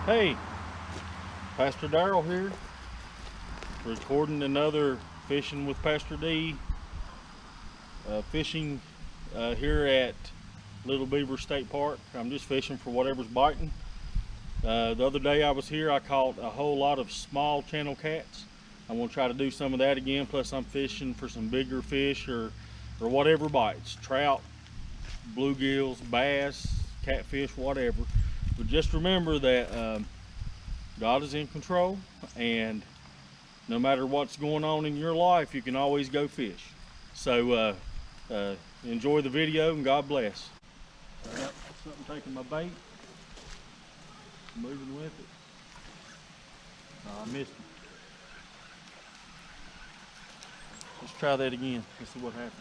Hey, Pastor Darrell here, recording another Fishing with Pastor D, fishing here at Little Beaver State Park. I'm just fishing for whatever's biting. The other day I was here, I caught a whole lot of small channel cats. I'm going to try to do some of that again, plus I'm fishing for some bigger fish or whatever bites. Trout, bluegills, bass, catfish, whatever. But just remember that God is in control, and no matter what's going on in your life, you can always go fish. So enjoy the video and God bless. I got something taking my bait, moving with it. I missed it. Let's try that again. Let's see what happens.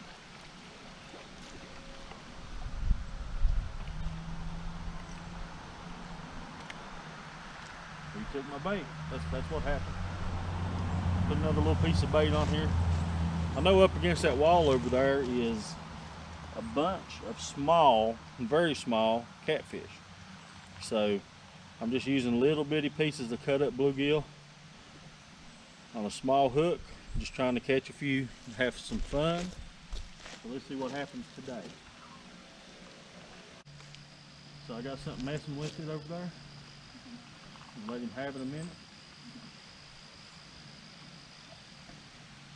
He took my bait. That's what happened. Put another little piece of bait on here. I know up against that wall over there is a bunch of small, very small catfish. So I'm just using little bitty pieces of cut up bluegill on a small hook, just trying to catch a few and have some fun. So let's see what happens today. So I got something messing with it over there. Let him have it a minute.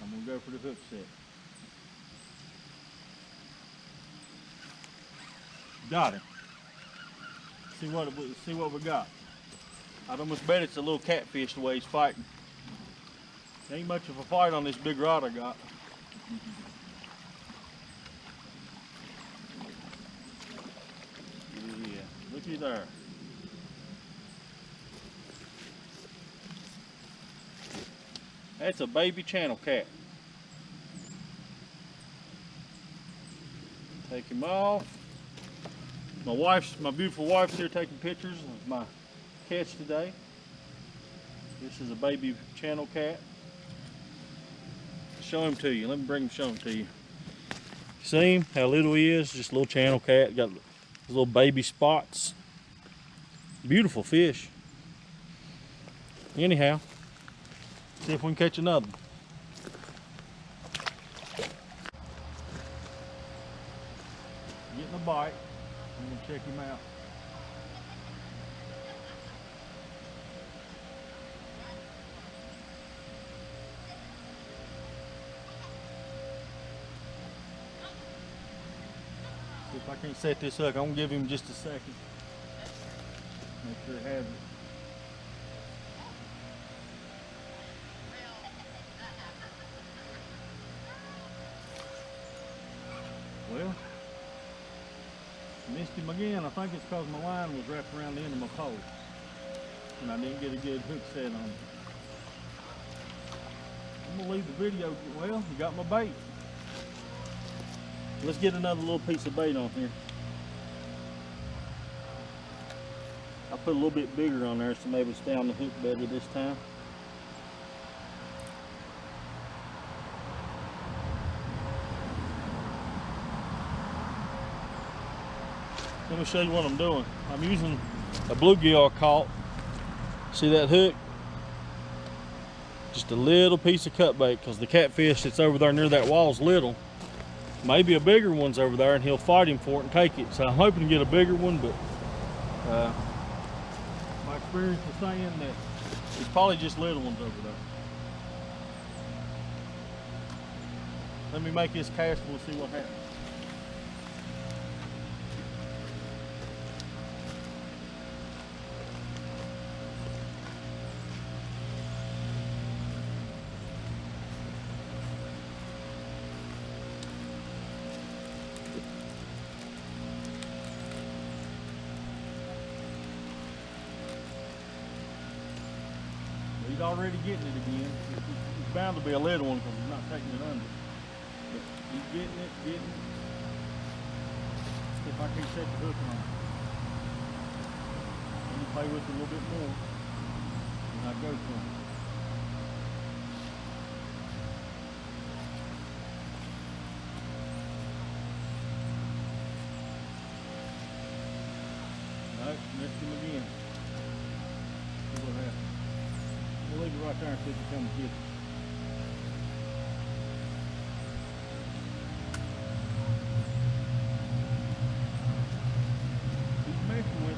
I'm gonna go for the hook set. Got him. See what we got. I'd almost bet it's a little catfish the way he's fighting. Ain't much of a fight on this big rod I got. Yeah, looky there. That's a baby channel cat. Take him off. My beautiful wife's here taking pictures of my catch today. This is a baby channel cat. Show him to you. Let me show him to you. See him? How little he is? Just a little channel cat. Got little baby spots. Beautiful fish. Anyhow. See if we can catch another one. Getting a bite. I'm going to check him out. See if I can't set this hook. I'm going to give him just a second. Make sure he has it. Well, missed him again. I think it's because my line was wrapped around the end of my pole and I didn't get a good hook set on it. I'm gonna leave the video. Well, you got my bait. Let's get another little piece of bait on here. I put a little bit bigger on there so maybe stay on the hook better this time. Let me show you what I'm doing. I'm using a bluegill I caught. See that hook? Just a little piece of cut bait, because the catfish that's over there near that wall is little. Maybe a bigger one's over there and he'll fight him for it and take it. So I'm hoping to get a bigger one, but my experience is saying that it's probably just little ones over there. Let me make this cast and we'll see what happens. He's already getting it again. It's bound to be a little one because he's not taking it under. But he's getting it. See if I can set the hook on it. Let me play with it a little bit more and I go for him. Alright, missed him again. there and see if he comes get you. He's messing with it.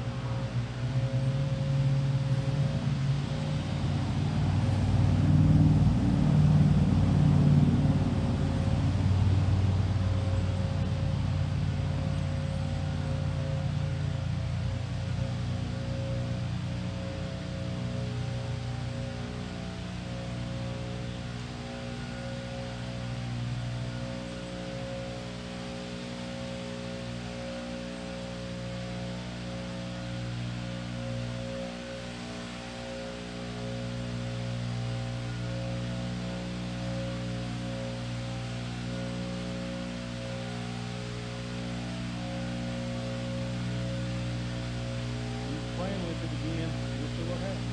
Playing with it again. We'll see what happens.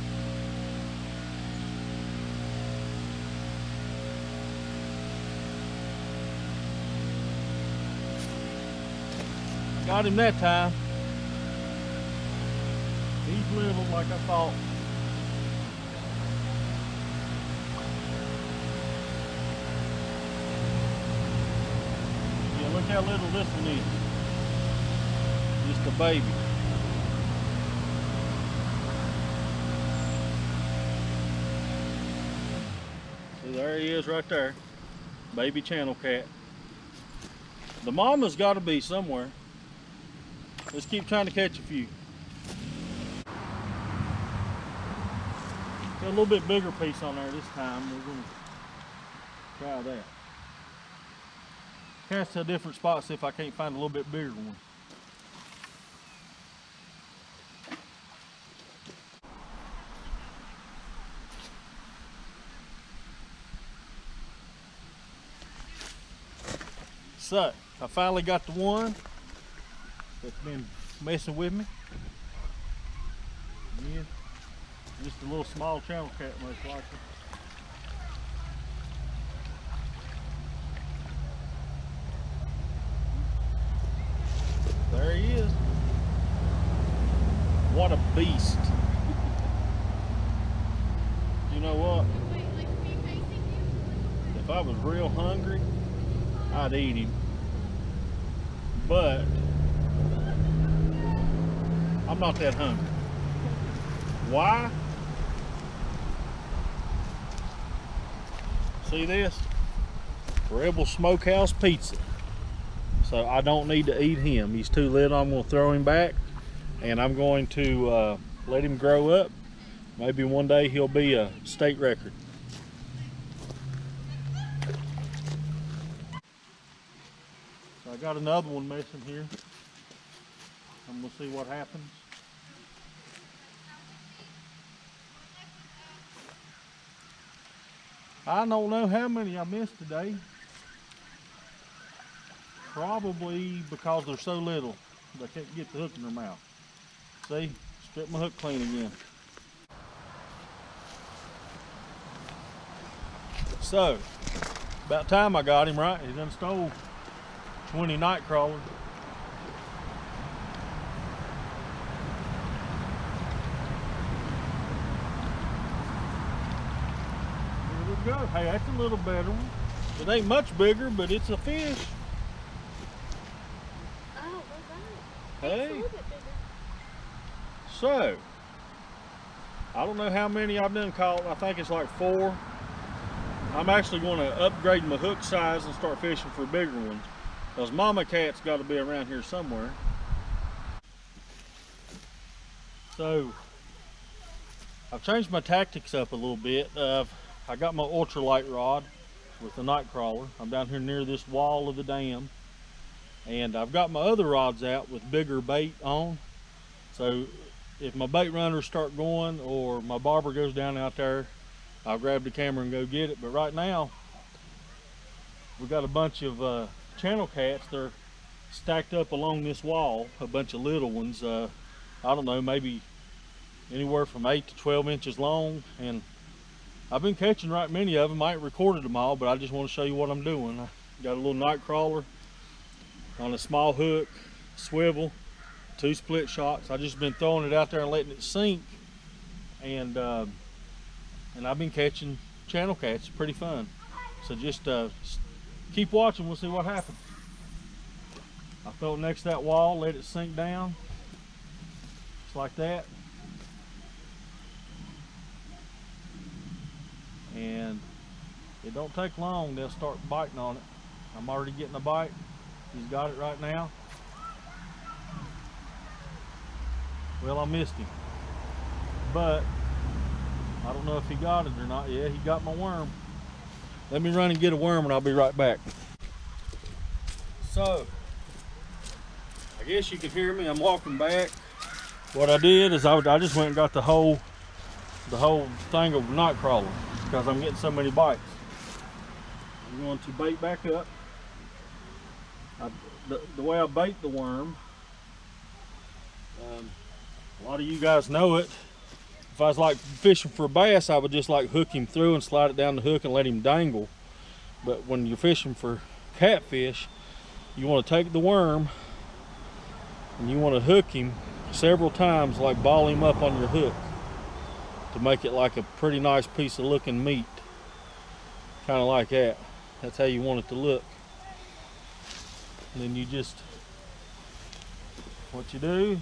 Got him that time. He's little like I thought. Yeah, look how little this one is. Just a baby. There he is right there, baby channel cat. The mama's got to be somewhere. Let's keep trying to catch a few. Got a little bit bigger piece on there this time. We're going to try that. Cast to a different spot, see if I can't find a little bit bigger one. So, I finally got the one that's been messing with me. Yeah, just a little small channel cat most likely. There he is. What a beast. You know what? If I was real hungry, I'd eat him. But I'm not that hungry. Why? See this? Rebel Smokehouse Pizza. So I don't need to eat him. He's too little. I'm going to throw him back, and I'm going to let him grow up. Maybe one day he'll be a state record. I got another one missing here. I'm gonna see what happens. I don't know how many I missed today. Probably because they're so little, they can't get the hook in their mouth. See, strip my hook clean again. So, about time I got him, right? He done stole 20 night crawlers. Here we go. Hey, that's a little better one. It ain't much bigger, but it's a fish. Oh, hey. Hey. It's a little bit bigger. So, I don't know how many I've done caught. I think it's like 4. I'm actually going to upgrade my hook size and start fishing for bigger ones. Those mama cats got to be around here somewhere. So, I've changed my tactics up a little bit. I got my ultralight rod with the night crawler. I'm down here near this wall of the dam. And I've got my other rods out with bigger bait on. So, if my bait runners start going or my bobber goes down out there, I'll grab the camera and go get it. But right now, we got a bunch of channel cats. They're stacked up along this wall, a bunch of little ones. I don't know, maybe anywhere from 8 to 12 inches long. And I've been catching right many of them. I ain't recorded them all, but I just want to show you what I'm doing. I got a little night crawler on a small hook, swivel, 2 split shots. I just been throwing it out there and letting it sink. And and I've been catching channel cats. It's pretty fun. So just keep watching, we'll see what happens. I throw it next to that wall, let it sink down, just like that. And it don't take long, they'll start biting on it. I'm already getting a bite. He's got it right now. Well, I missed him, but I don't know if he got it or not. Yeah, he got my worm. Let me run and get a worm and I'll be right back. So, I guess you can hear me. I'm walking back. What I did is I just went and got the whole thing of night crawlers because I'm getting so many bites. I'm going to bait back up. The way I bait the worm, a lot of you guys know it. If I was like fishing for a bass, I would just like hook him through and slide it down the hook and let him dangle. But when you're fishing for catfish, you want to take the worm and you want to hook him several times, like ball him up on your hook to make it like a pretty nice piece of looking meat. Kind of like that. That's how you want it to look. And then you just, what you do,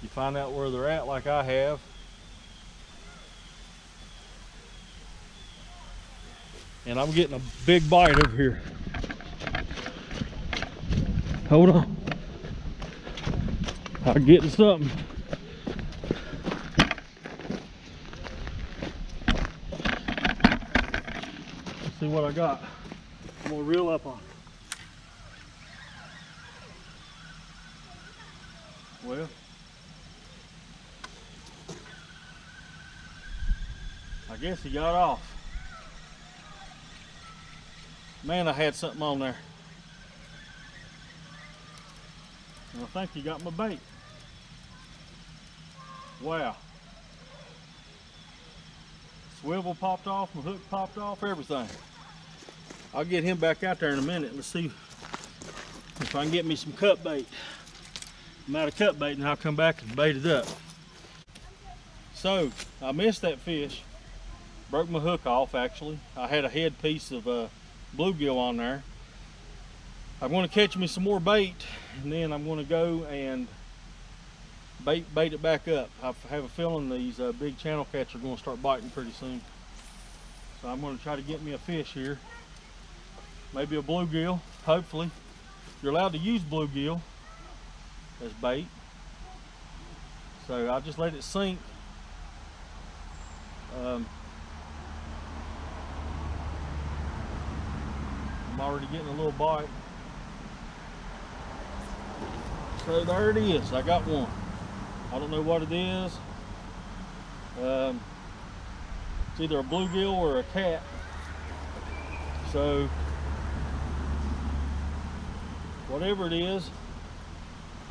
you find out where they're at like I have. And I'm getting a big bite over here. Hold on. I'm getting something. Let's see what I got. I'm gonna reel up on it. Well, I guess he got off. Man, I had something on there. And I think he got my bait. Wow. Swivel popped off, my hook popped off, everything. I'll get him back out there in a minute. Let's see if I can get me some cut bait. I'm out of cut bait and I'll come back and bait it up. So, I missed that fish. Broke my hook off actually. I had a head piece of bluegill on there. I'm going to catch me some more bait and then I'm going to go and bait it back up. I have a feeling these big channel cats are going to start biting pretty soon. So I'm going to try to get me a fish here. Maybe a bluegill, hopefully. You're allowed to use bluegill as bait. So I'll just let it sink. I'm already getting a little bite. So there it is, I got one. I don't know what it is. It's either a bluegill or a cat. So whatever it is,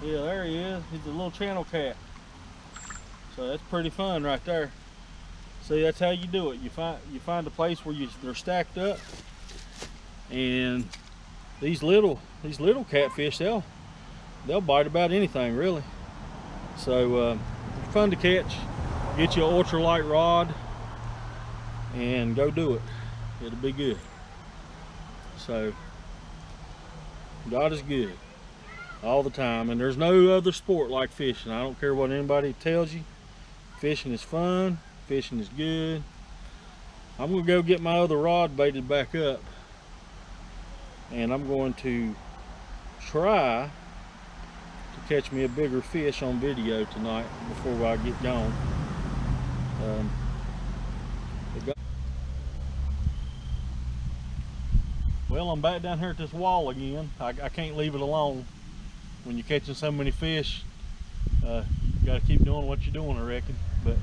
yeah, there he is. He's a little channel cat. So that's pretty fun right there. See, that's how you do it. You find a place where they're stacked up, and these little catfish, they'll bite about anything really. So it's fun to catch. Get you an ultralight rod and go do it. It'll be good. So God is good all the time, and there's no other sport like fishing. I don't care what anybody tells you. Fishing is fun. Fishing is good. I'm gonna go get my other rod baited back up, and I'm going to try to catch me a bigger fish on video tonight before I get gone. Well, I'm back down here at this wall again. I can't leave it alone. When you're catching so many fish, you got to keep doing what you're doing, I reckon. But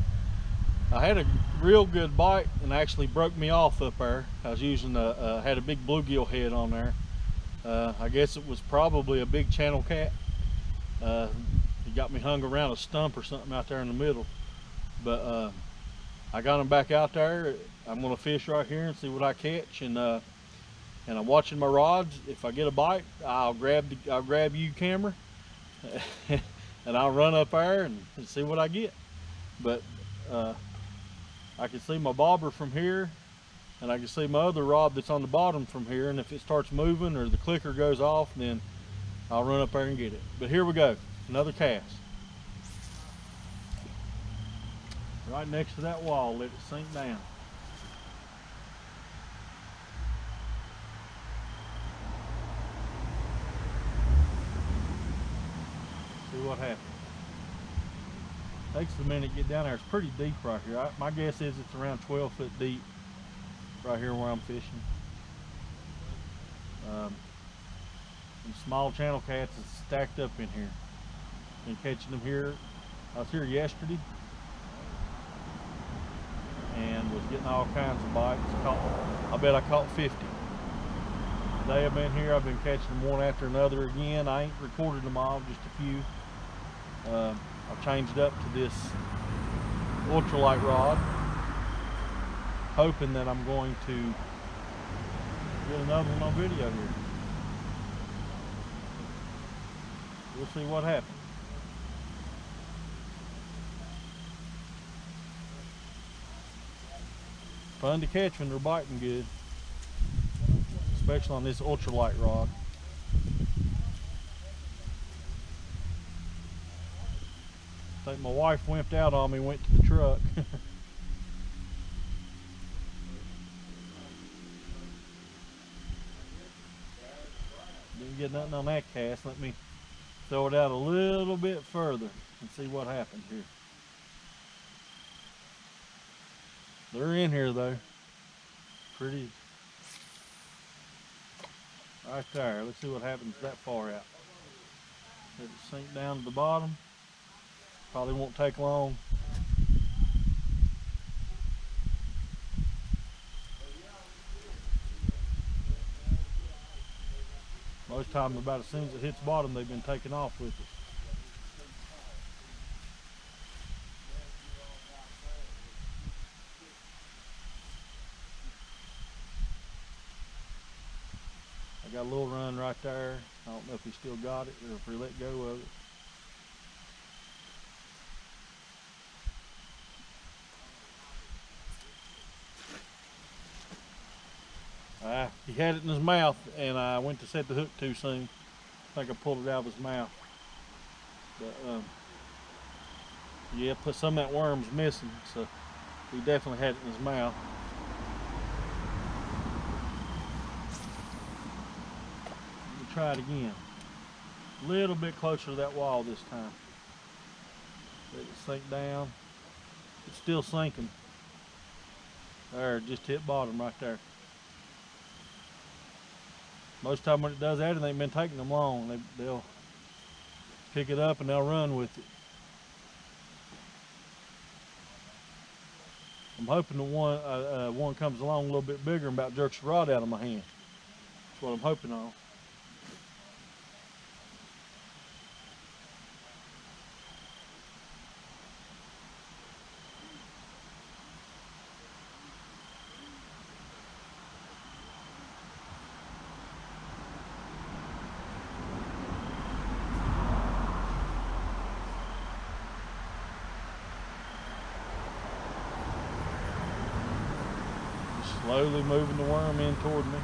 I had a real good bite and actually broke me off up there. I was using had a big bluegill head on there. I guess it was probably a big channel cat. He got me hung around a stump or something out there in the middle. But I got him back out there. I'm gonna fish right here and see what I catch, and I'm watching my rods. If I get a bite, I'll grab you camera and I'll run up there and see what I get. But I can see my bobber from here, and I can see my other rod that's on the bottom from here, and if it starts moving or the clicker goes off, then I'll run up there and get it. But here we go, another cast. Right next to that wall, let it sink down. See what happens. Takes a minute to get down there. It's pretty deep right here. My guess is it's around 12 foot deep right here where I'm fishing. Some small channel cats is stacked up in here. Been catching them here. I was here yesterday and was getting all kinds of bites. I bet I caught 50. Today I've been here, I've been catching them one after another again. I ain't recorded them all, just a few. I've changed up to this ultralight rod, hoping that I'm going to get another one on video here. We'll see what happens. Fun to catch when they're biting good, especially on this ultralight rod. I think my wife wimped out on me, went to the truck. Didn't get nothing on that cast. Let me throw it out a little bit further and see what happens here. They're in here though. Pretty. Right there. Let's see what happens that far out. Let it sink down to the bottom. Probably won't take long. Most time, about as soon as it hits bottom, they've been taking off with it. I got a little run right there. I don't know if he still got it or if he let go of it. He had it in his mouth, and I went to set the hook too soon. I think I pulled it out of his mouth. But yeah, plus some of that worm's missing, so he definitely had it in his mouth. Let me try it again. A little bit closer to that wall this time. Let it sink down. It's still sinking. There, just hit bottom right there. Most time when it does that, it ain't been taking them long. They'll pick it up and they'll run with it. I'm hoping the one comes along a little bit bigger and about jerks the rod out of my hand. That's what I'm hoping on. Slowly moving the worm in toward me.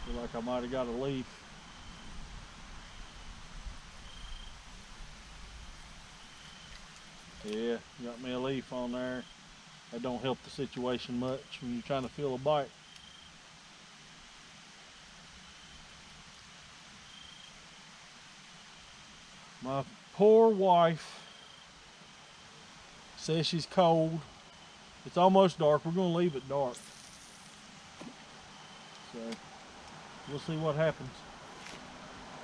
Feel like I might have got a leaf. Yeah, got me a leaf on there. That don't help the situation much when you're trying to feel a bite. My poor wife says she's cold. It's almost dark. We're going to leave it dark. So we'll see what happens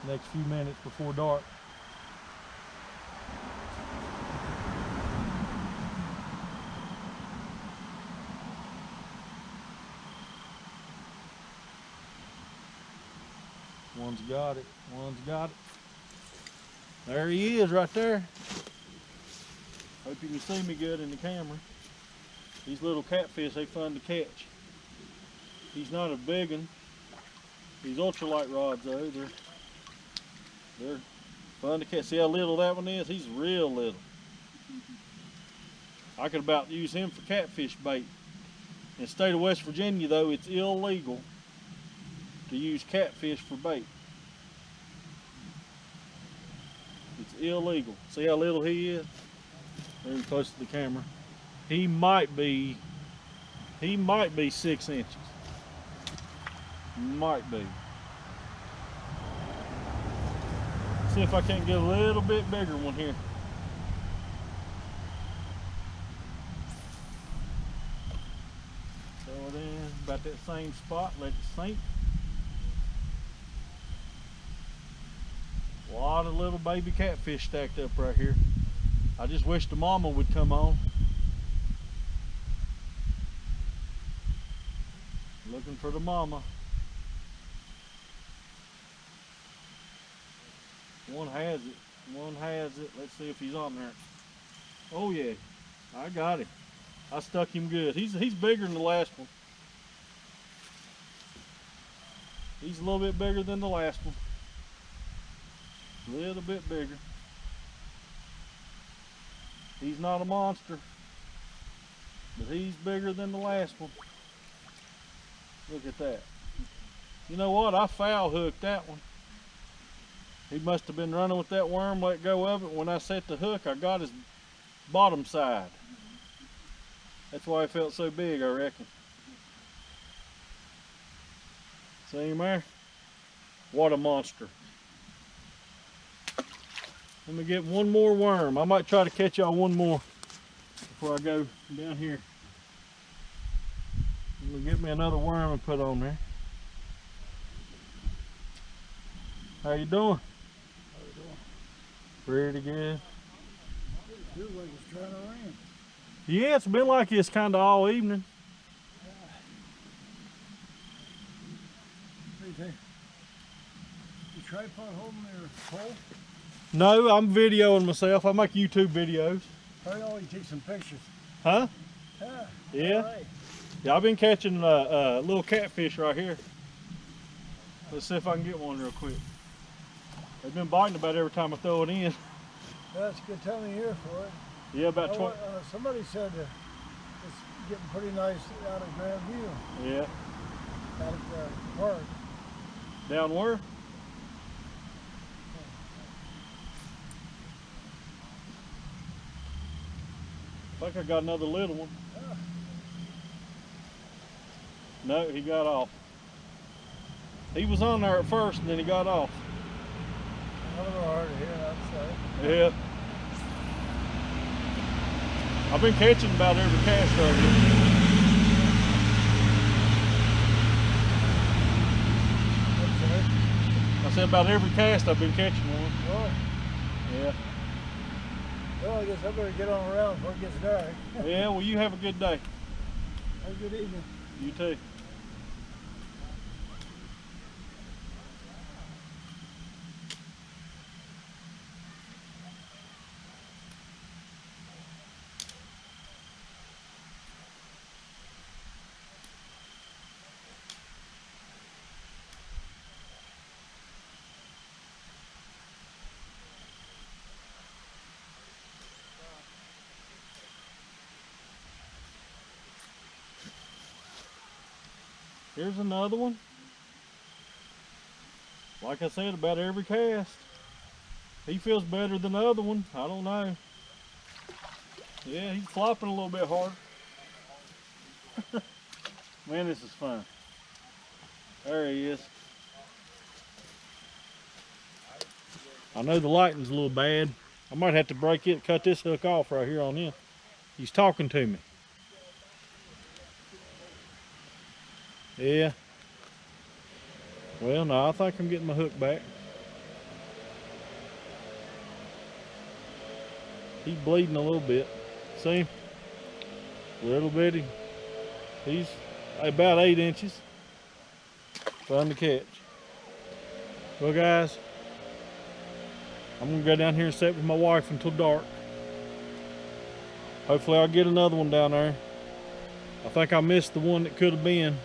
next few minutes before dark. One's got it. One's got it. There he is right there. Hope you can see me good in the camera. These little catfish, they fun to catch. He's not a big one. These ultralight rods though, they're Fun to catch. See how little that one is? He's real little. I could about use him for catfish bait. In the state of West Virginia, though, it's illegal to use catfish for bait. It's illegal. See how little he is? Very close to the camera. He might be 6 inches. Might be. See if I can't get a little bit bigger one here. Throw it in about that same spot, let it sink. A lot of little baby catfish stacked up right here. I just wish the mama would come on. Looking for the mama. One has it. One has it. Let's see if he's on there. Oh yeah, I got him. I stuck him good. He's bigger than the last one. He's a little bit bigger than the last one. A little bit bigger. He's not a monster, but he's bigger than the last one. Look at that. You know what? I foul hooked that one. He must have been running with that worm, let go of it. When I set the hook, I got his bottom side. That's why it felt so big, I reckon. See him there? What a monster. Let me get one more worm. I might try to catch y'all one more before I go down here. Let me get me another worm and put on there. How you doing? How you doing? Pretty good. It feels like it's trying to rain. Yeah, it's been like this kind of all evening. What do you think? You tripod holding your pole? No, I'm videoing myself. I make YouTube videos. Probably always take some pictures. Huh? Yeah. Yeah. All right. Yeah, I've been catching little catfish right here. Let's see if I can get one real quick. They've been biting about every time I throw it in. That's a good time of year for it. Yeah, about 20. Somebody said it's getting pretty nice out of Grand View, Yeah. out of the park. Down where? I think I got another little one. Ah. No, he got off. He was on there at first and then he got off. A little hard to hear, I'd say. Yeah. I've been catching about every cast right here. I said about every cast I've been catching one. Oh, Yeah. well, I guess I better get on around before it gets dark. Yeah, well you have a good day. Have a good evening. You too. Here's another one. Like I said, about every cast. He feels better than the other one. I don't know. Yeah, he's flopping a little bit hard. Man, this is fun. There he is. I know the lighting's a little bad. I might have to break it, cut this hook off right here on in. He's talking to me. Yeah. Well, no, I think I'm getting my hook back. He's bleeding a little bit. See? Little bitty. He's about 8 inches. Fun to catch. Well, guys, I'm gonna go down here and sit with my wife until dark. Hopefully I'll get another one down there. I think I missed the one that could have been.